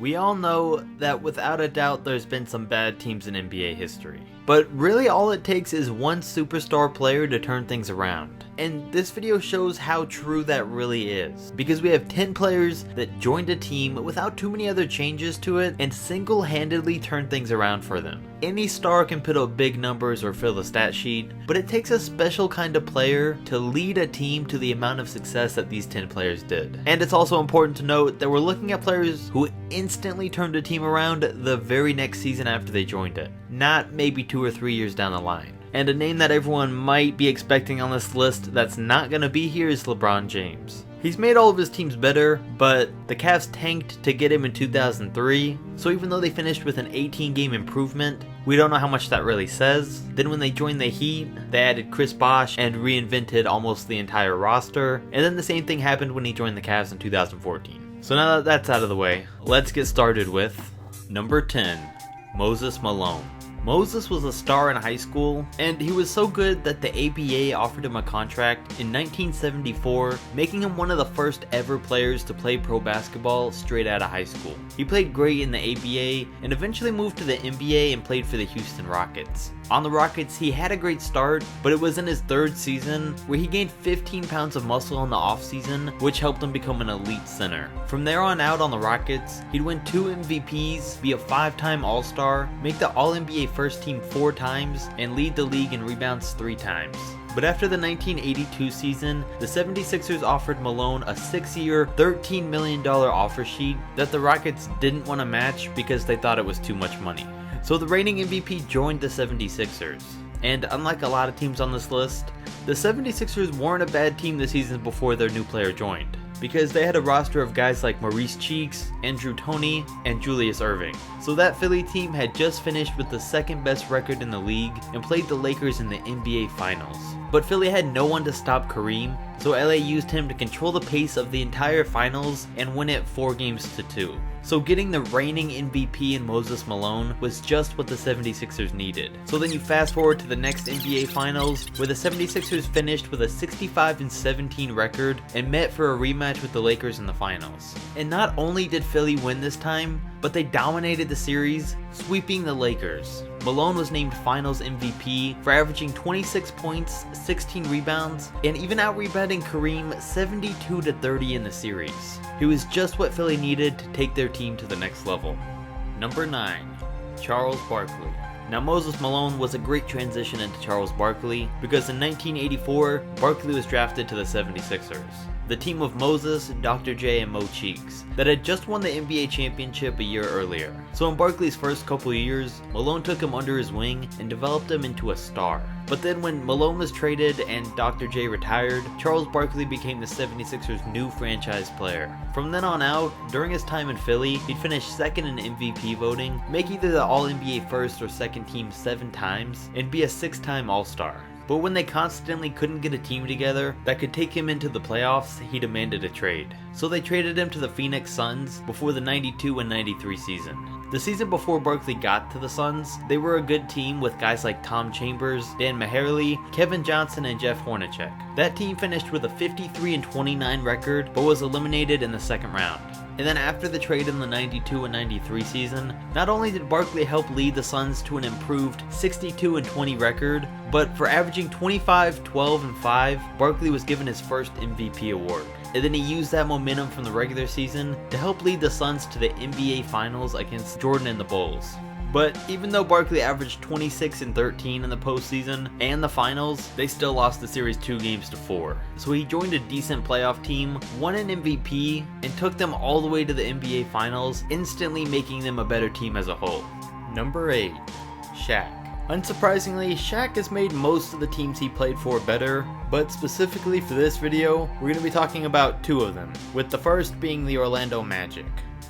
We all know that without a doubt there's been some bad teams in NBA history. But really all it takes is one superstar player to turn things around. And this video shows how true that really is. Because we have 10 players that joined a team without too many other changes to it and single-handedly turned things around for them. Any star can put up big numbers or fill the stat sheet, but it takes a special kind of player to lead a team to the amount of success that these 10 players did. And it's also important to note that we're looking at players who instantly turned a team around the very next season after they joined it, not maybe 2 or 3 years down the line. And a name that everyone might be expecting on this list that's not gonna be here is LeBron James. He's made all of his teams better, but the Cavs tanked to get him in 2003, so even though they finished with an 18-game improvement, we don't know how much that really says. Then when they joined the Heat, they added Chris Bosh and reinvented almost the entire roster, and then the same thing happened when he joined the Cavs in 2014. So now that that's out of the way, let's get started with number 10, Moses Malone. Moses was a star in high school, and he was so good that the ABA offered him a contract in 1974, making him one of the first ever players to play pro basketball straight out of high school. He played great in the ABA and eventually moved to the NBA and played for the Houston Rockets. On the Rockets, he had a great start, but it was in his third season where he gained 15 pounds of muscle in the offseason, which helped him become an elite center. From there on out on the Rockets, he'd win 2 MVPs, be a 5-time All-Star, make the All-NBA first team 4 times, and lead the league in rebounds 3 times. But after the 1982 season, the 76ers offered Malone a 6-year, $13 million offer sheet that the Rockets didn't want to match because they thought it was too much money. So the reigning MVP joined the 76ers. And unlike a lot of teams on this list, the 76ers weren't a bad team the season before their new player joined, because they had a roster of guys like Maurice Cheeks, Andrew Toney, and Julius Erving. So that Philly team had just finished with the second best record in the league and played the Lakers in the NBA Finals. But Philly had no one to stop Kareem, so LA used him to control the pace of the entire finals and win it 4-2. So getting the reigning MVP in Moses Malone was just what the 76ers needed. So then you fast forward to the next NBA Finals, where the 76ers finished with a 65-17 record and met for a rematch with the Lakers in the finals. And not only did Philly win this time, but they dominated the series, sweeping the Lakers. Malone was named Finals MVP for averaging 26 points, 16 rebounds, and even out-rebounding Kareem 72-30 in the series. He was just what Philly needed to take their team to the next level. Number 9, Charles Barkley. Now Moses Malone was a great transition into Charles Barkley because in 1984, Barkley was drafted to the 76ers. The team of Moses, Dr. J, and Mo Cheeks that had just won the NBA championship a year earlier. So in Barkley's first couple of years, Malone took him under his wing and developed him into a star. But then when Malone was traded and Dr. J retired, Charles Barkley became the 76ers' new franchise player. From then on out, during his time in Philly, he'd finish second in MVP voting, make either the All-NBA first or second team 7 times, and be a 6-time All-Star. But when they constantly couldn't get a team together that could take him into the playoffs, he demanded a trade. So they traded him to the Phoenix Suns before the 92 and 93 season. The season before Barkley got to the Suns, they were a good team with guys like Tom Chambers, Dan Majerle, Kevin Johnson, and Jeff Hornacek. That team finished with a 53-29 record, but was eliminated in the second round. And then after the trade in the 92 and 93 season, not only did Barkley help lead the Suns to an improved 62-20 record, but for averaging 25, 12, and 5, Barkley was given his first MVP award. And then he used that momentum from the regular season to help lead the Suns to the NBA Finals against Jordan and the Bulls. But even though Barkley averaged 26 and 13 in the postseason and the finals, they still lost the series 2-4. So he joined a decent playoff team, won an MVP, and took them all the way to the NBA Finals, instantly making them a better team as a whole. Number 8, Shaq. Unsurprisingly, Shaq has made most of the teams he played for better, but specifically for this video, we're going to be talking about 2 of them, with the first being the Orlando Magic.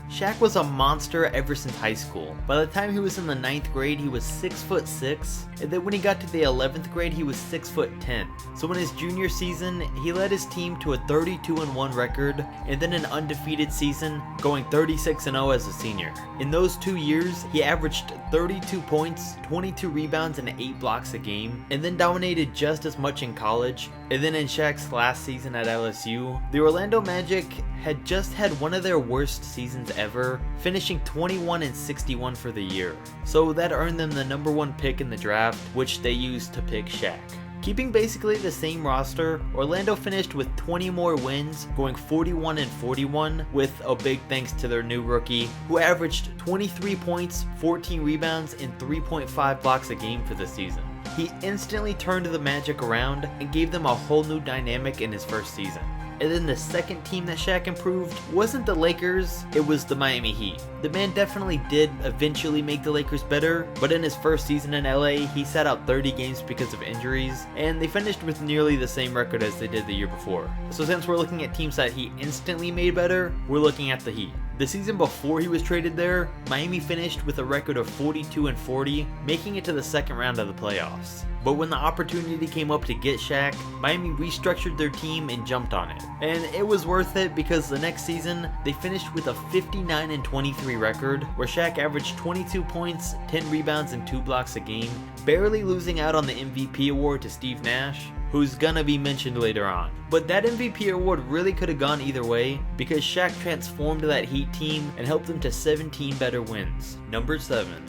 Shaq was a monster ever since high school. By the time he was in the 9th grade, he was 6'6", and then when he got to the 11th grade, he was 6'10". So in his junior season, he led his team to a 32-1 record, and then an undefeated season, going 36-0 as a senior. In those 2 years, he averaged 32 points, 22 rebounds, and 8 blocks a game, and then dominated just as much in college. And then in Shaq's last season at LSU, the Orlando Magic had just had one of their worst seasons ever, finishing 21-61 for the year. So that earned them the #1 pick in the draft, which they used to pick Shaq. Keeping basically the same roster, Orlando finished with 20 more wins, going 41-41, with a big thanks to their new rookie, who averaged 23 points, 14 rebounds, and 3.5 blocks a game for the season. He instantly turned the Magic around and gave them a whole new dynamic in his first season. And then the second team that Shaq improved wasn't the Lakers, it was the Miami Heat. The man definitely did eventually make the Lakers better, but in his first season in LA, he sat out 30 games because of injuries, and they finished with nearly the same record as they did the year before. So since we're looking at teams that he instantly made better, we're looking at the Heat. The season before he was traded there, Miami finished with a record of 42-40, making it to the second round of the playoffs. But when the opportunity came up to get Shaq, Miami restructured their team and jumped on it. And it was worth it because the next season, they finished with a 59-23 record, where Shaq averaged 22 points, 10 rebounds, and 2 blocks a game, barely losing out on the MVP award to Steve Nash, who's gonna be mentioned later on. But that MVP award really could have gone either way, because Shaq transformed that Heat team and helped them to 17 better wins. Number 7.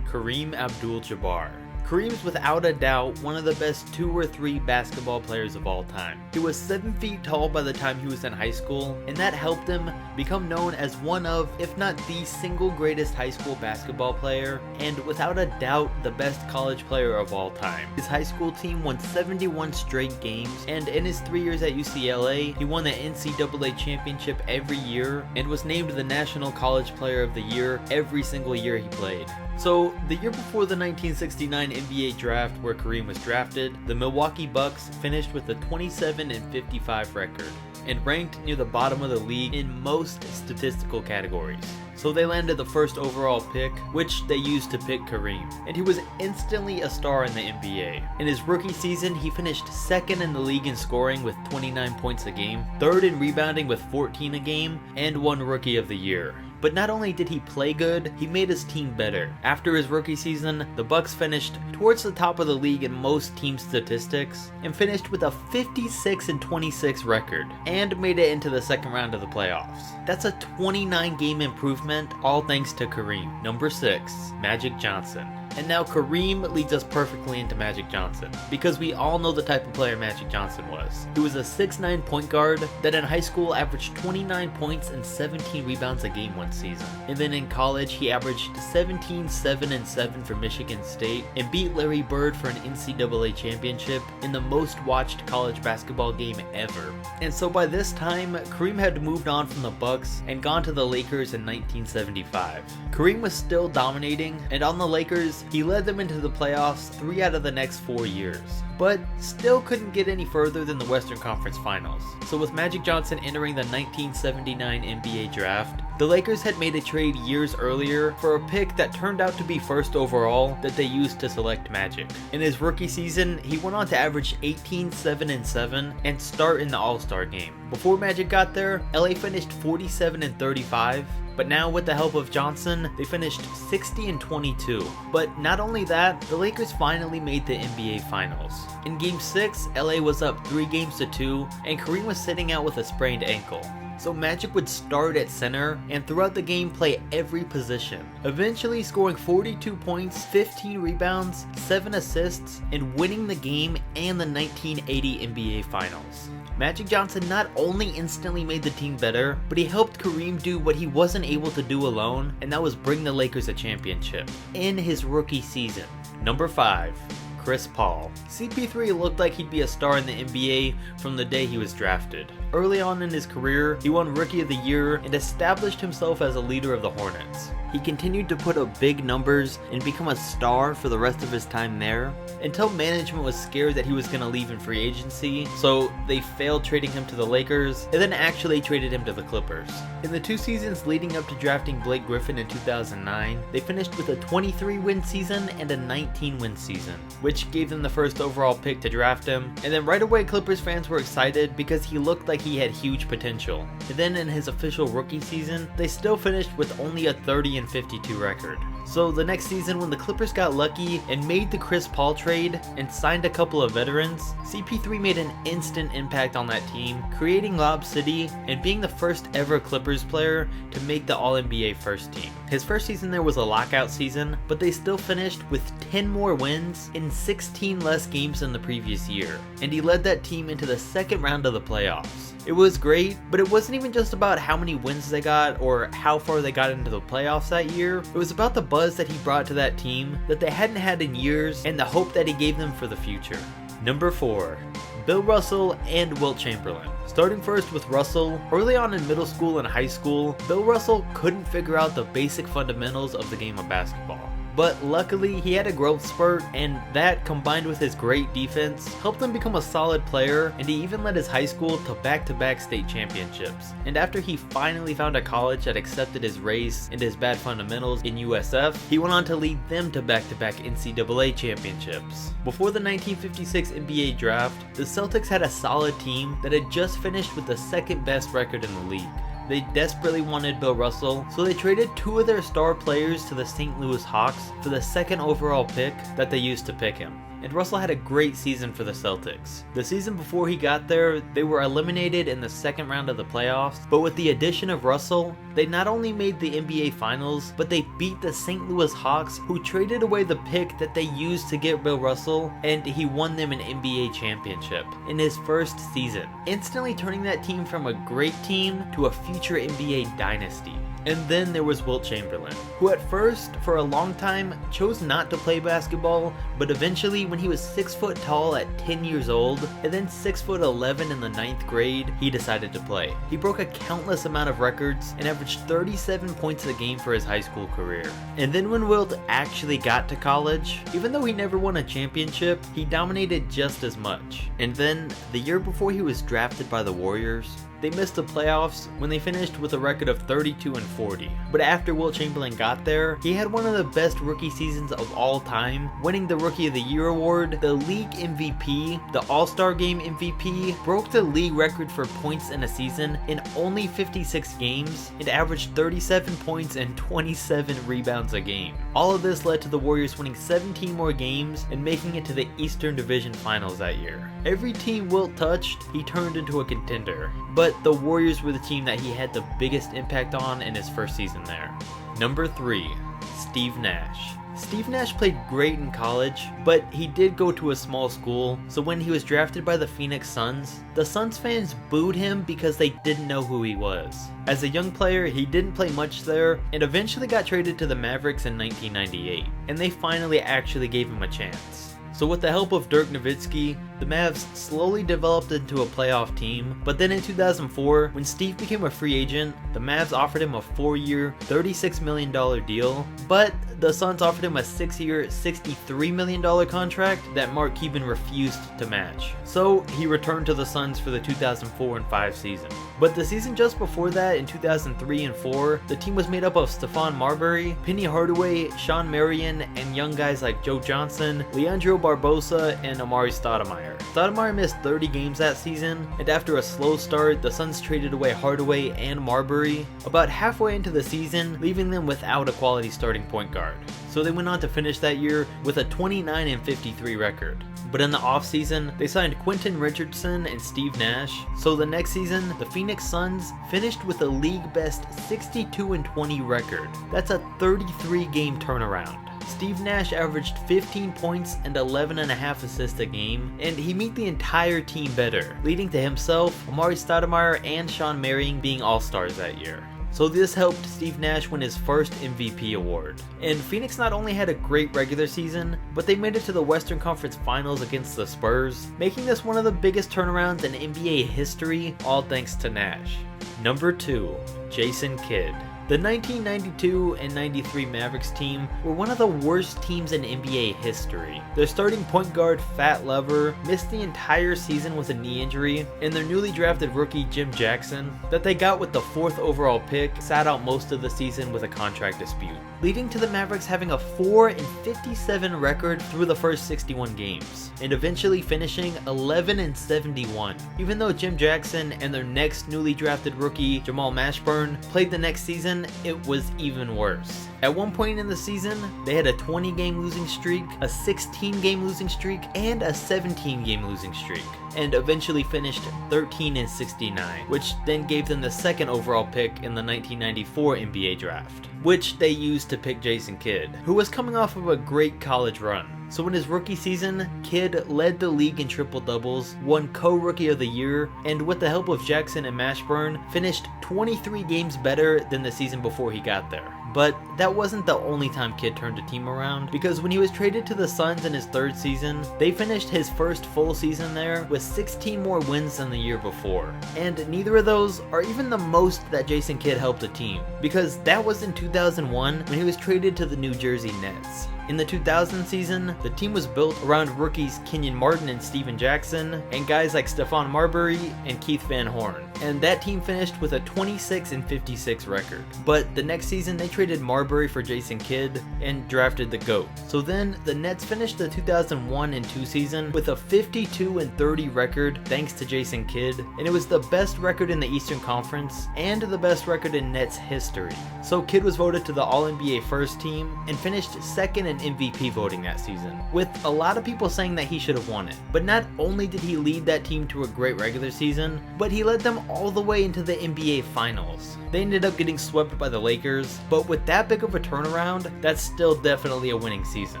Kareem Abdul-Jabbar. Kareem's without a doubt one of the best 2 or 3 basketball players of all time. He was 7 feet tall by the time he was in high school, and that helped him become known as one of, if not the single greatest high school basketball player, and without a doubt the best college player of all time. His high school team won 71 straight games, and in his 3 years at UCLA, he won the NCAA championship every year, and was named the National College Player of the Year every single year he played. So, the year before the 1969 NBA draft where Kareem was drafted, the Milwaukee Bucks finished with a 27-55 record, and ranked near the bottom of the league in most statistical categories. So they landed the first overall pick, which they used to pick Kareem, and he was instantly a star in the NBA. In his rookie season, he finished second in the league in scoring with 29 points a game, third in rebounding with 14 a game, and won Rookie of the Year. But not only did he play good, he made his team better. After his rookie season, the Bucks finished towards the top of the league in most team statistics, and finished with a 56-26 record, and made it into the second round of the playoffs. That's a 29 game improvement, all thanks to Kareem. Number 6, Magic Johnson. And now Kareem leads us perfectly into Magic Johnson, because we all know the type of player Magic Johnson was. He was a 6'9" point guard that in high school averaged 29 points and 17 rebounds a game one season. And then in college he averaged 17, 7, and 7 for Michigan State, and beat Larry Bird for an NCAA championship in the most watched college basketball game ever. And so by this time, Kareem had moved on from the Bucks and gone to the Lakers in 1975. Kareem was still dominating, and on the Lakers, he led them into the playoffs 3 out of the next 4 years, but still couldn't get any further than the Western Conference Finals. So with Magic Johnson entering the 1979 NBA draft, the Lakers had made a trade years earlier for a pick that turned out to be first overall that they used to select Magic. In his rookie season, he went on to average 18, 7, and 7 and start in the All-Star game. Before Magic got there, LA finished 47-35. But now with the help of Johnson, they finished 60-22. But not only that, the Lakers finally made the NBA Finals. In Game 6, LA was up 3-2, and Kareem was sitting out with a sprained ankle. So Magic would start at center and throughout the game play every position, eventually scoring 42 points, 15 rebounds, 7 assists, and winning the game and the 1980 NBA Finals. Magic Johnson not only instantly made the team better, but he helped Kareem do what he wasn't able to do alone, and that was bring the Lakers a championship in his rookie season. Number 5. Chris Paul. CP3 looked like he'd be a star in the NBA from the day he was drafted. Early on in his career, he won Rookie of the Year and established himself as a leader of the Hornets. He continued to put up big numbers and become a star for the rest of his time there, until management was scared that he was going to leave in free agency, so they failed trading him to the Lakers, and then actually traded him to the Clippers. In the 2 seasons leading up to drafting Blake Griffin in 2009, they finished with a 23-win season and a 19-win season, which gave them the first overall pick to draft him, and then right away Clippers fans were excited because he looked like he had huge potential. And then in his official rookie season, they still finished with only a 30-52 record. So the next season, when the Clippers got lucky and made the Chris Paul trade and signed a couple of veterans, CP3 made an instant impact on that team, creating Lob City and being the first ever Clippers player to make the All-NBA first team. His first season there was a lockout season, but they still finished with 10 more wins in 16 less games than the previous year, and he led that team into the second round of the playoffs. It was great, but it wasn't even just about how many wins they got or how far they got into the playoffs that year. It was about the buzz that he brought to that team that they hadn't had in years and the hope that he gave them for the future. Number 4. Bill Russell and Wilt Chamberlain. Starting first with Russell, early on in middle school and high school, Bill Russell couldn't figure out the basic fundamentals of the game of basketball. But luckily, he had a growth spurt, and that combined with his great defense helped him become a solid player, and he even led his high school to back-to-back state championships. And after he finally found a college that accepted his race and his bad fundamentals in USF, he went on to lead them to back-to-back NCAA championships. Before the 1956 NBA draft, the Celtics had a solid team that had just finished with the second best record in the league. They desperately wanted Bill Russell, so they traded 2 of their star players to the St. Louis Hawks for the second overall pick that they used to pick him. And Russell had a great season for the Celtics. The season before he got there, they were eliminated in the second round of the playoffs, but with the addition of Russell, they not only made the NBA Finals, but they beat the St. Louis Hawks, who traded away the pick that they used to get Bill Russell, and he won them an NBA championship in his first season, instantly turning that team from a great team to a future NBA dynasty. And then there was Wilt Chamberlain, who at first, for a long time, chose not to play basketball, but eventually when he was 6 foot tall at 10 years old, and then 6'11" in the 9th grade, he decided to play. He broke a countless amount of records and averaged 37 points a game for his high school career. And then when Wilt actually got to college, even though he never won a championship, he dominated just as much. And then, the year before he was drafted by the Warriors, they missed the playoffs when they finished with a record of 32-40. But after Wilt Chamberlain got there, he had one of the best rookie seasons of all time, winning the Rookie of the Year award, the league MVP, the All-Star Game MVP, broke the league record for points in a season in only 56 games, and averaged 37 points and 27 rebounds a game. All of this led to the Warriors winning 17 more games and making it to the Eastern Division Finals that year. Every team Wilt touched, he turned into a contender. But the Warriors were the team that he had the biggest impact on in his first season there. Number 3. Steve Nash. Steve Nash played great in college, but he did go to a small school, so when he was drafted by the Phoenix Suns, the Suns fans booed him because they didn't know who he was. As a young player, he didn't play much there, and eventually got traded to the Mavericks in 1998, and they finally actually gave him a chance. So with the help of Dirk Nowitzki, the Mavs slowly developed into a playoff team, but then in 2004, when Steve became a free agent, the Mavs offered him a 4-year, $36 million deal, but the Suns offered him a 6-year, $63 million contract that Mark Cuban refused to match. So he returned to the Suns for the 2004 and 5 season. But the season just before that, in 2003 and 4, the team was made up of Stephon Marbury, Penny Hardaway, Sean Marion, and young guys like Joe Johnson, Leandro Barbosa, and Amari Stoudemire. Stoudemire missed 30 games that season, and after a slow start, the Suns traded away Hardaway and Marbury about halfway into the season, leaving them without a quality starting point guard. So they went on to finish that year with a 29-53 record. But in the offseason, they signed Quentin Richardson and Steve Nash, so the next season, the Phoenix Suns finished with a league-best 62-20 record. That's a 33-game turnaround. Steve Nash averaged 15 points and 11.5 assists a game, and he made the entire team better, leading to himself, Amari Stoudemire, and Sean Marion being all-stars that year. So this helped Steve Nash win his first MVP award. And Phoenix not only had a great regular season, but they made it to the Western Conference Finals against the Spurs, making this one of the biggest turnarounds in NBA history, all thanks to Nash. Number 2. Jason Kidd. The 1992 and 93 Mavericks team were one of the worst teams in NBA history. Their starting point guard, Fat Lever, missed the entire season with a knee injury, and their newly drafted rookie, Jim Jackson, that they got with the 4th overall pick, sat out most of the season with a contract dispute, leading to the Mavericks having a 4-57 record through the first 61 games, and eventually finishing 11-71. Even though Jim Jackson and their next newly drafted rookie, Jamal Mashburn, played the next season, season, it was even worse. At one point in the season, they had a 20-game losing streak, a 16-game losing streak, and a 17-game losing streak, and eventually finished 13-69, which then gave them the second overall pick in the 1994 NBA draft, which they used to pick Jason Kidd, who was coming off of a great college run. So in his rookie season, Kidd led the league in triple-doubles, won co-rookie of the year, and with the help of Jackson and Mashburn, finished 23 games better than the season before he got there. But that wasn't the only time Kidd turned a team around, because when he was traded to the Suns in his third season, they finished his first full season there with 16 more wins than the year before. And neither of those are even the most that Jason Kidd helped a team, because that was in 2001 when he was traded to the New Jersey Nets. In the 2000 season, the team was built around rookies Kenyon Martin and Steven Jackson, and guys like Stephon Marbury and Keith Van Horn. And that team finished with a 26-56 record. But the next season, they traded Marbury for Jason Kidd and drafted the GOAT. So then, the Nets finished the 2001-2 season with a 52-30 record thanks to Jason Kidd, and it was the best record in the Eastern Conference and the best record in Nets history. So Kidd was voted to the All-NBA first team and finished second in MVP voting that season, with a lot of people saying that he should have won it. But not only did he lead that team to a great regular season, but he led them all the way into the NBA Finals. They ended up getting swept by the Lakers, but with that big of a turnaround, that's still definitely a winning season.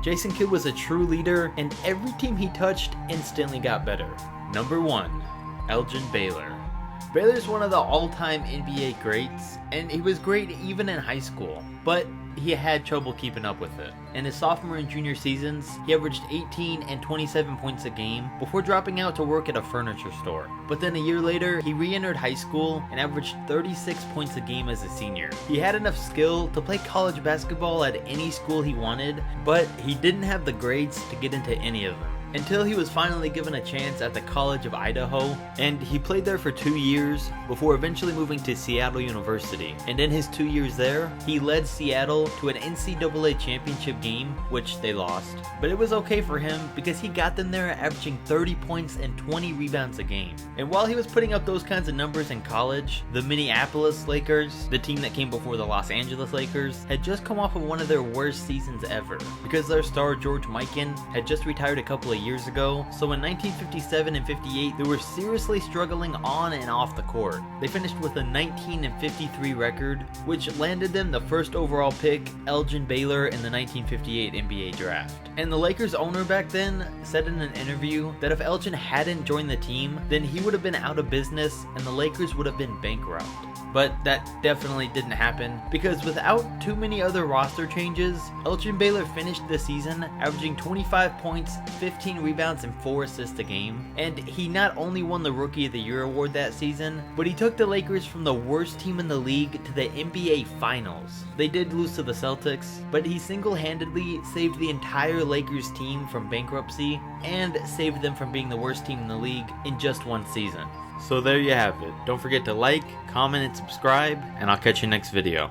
Jason Kidd was a true leader, and every team he touched instantly got better. Number 1. Elgin Baylor. Baylor's one of the all-time NBA greats, and he was great even in high school, but he had trouble keeping up with it. In his sophomore and junior seasons, he averaged 18 and 27 points a game before dropping out to work at a furniture store. But then a year later, he re-entered high school and averaged 36 points a game as a senior. He had enough skill to play college basketball at any school he wanted, but he didn't have the grades to get into any of them. Until he was finally given a chance at the College of Idaho, and he played there for 2 years before eventually moving to Seattle University. And in his 2 years there, he led Seattle to an NCAA championship game, which they lost. But it was okay for him because he got them there averaging 30 points and 20 rebounds a game. And while he was putting up those kinds of numbers in college, the Minneapolis Lakers, the team that came before the Los Angeles Lakers, had just come off of one of their worst seasons ever, because their star George Mikan had just retired a couple of years ago. So in 1957 and 58, they were seriously struggling on and off the court. They finished with a 19-53 record, which landed them the first overall pick, Elgin Baylor, in the 1958 NBA draft. And the Lakers owner back then said in an interview that if Elgin hadn't joined the team, then he would have been out of business and the Lakers would have been bankrupt. But that definitely didn't happen, because without too many other roster changes, Elgin Baylor finished the season averaging 25 points, 15 rebounds, and 4 assists a game. And he not only won the Rookie of the Year award that season, but he took the Lakers from the worst team in the league to the NBA Finals. They did lose to the Celtics, but he single-handedly saved the entire Lakers team from bankruptcy and saved them from being the worst team in the league in just one season. So there you have it. Don't forget to like, comment, and subscribe, and I'll catch you next video.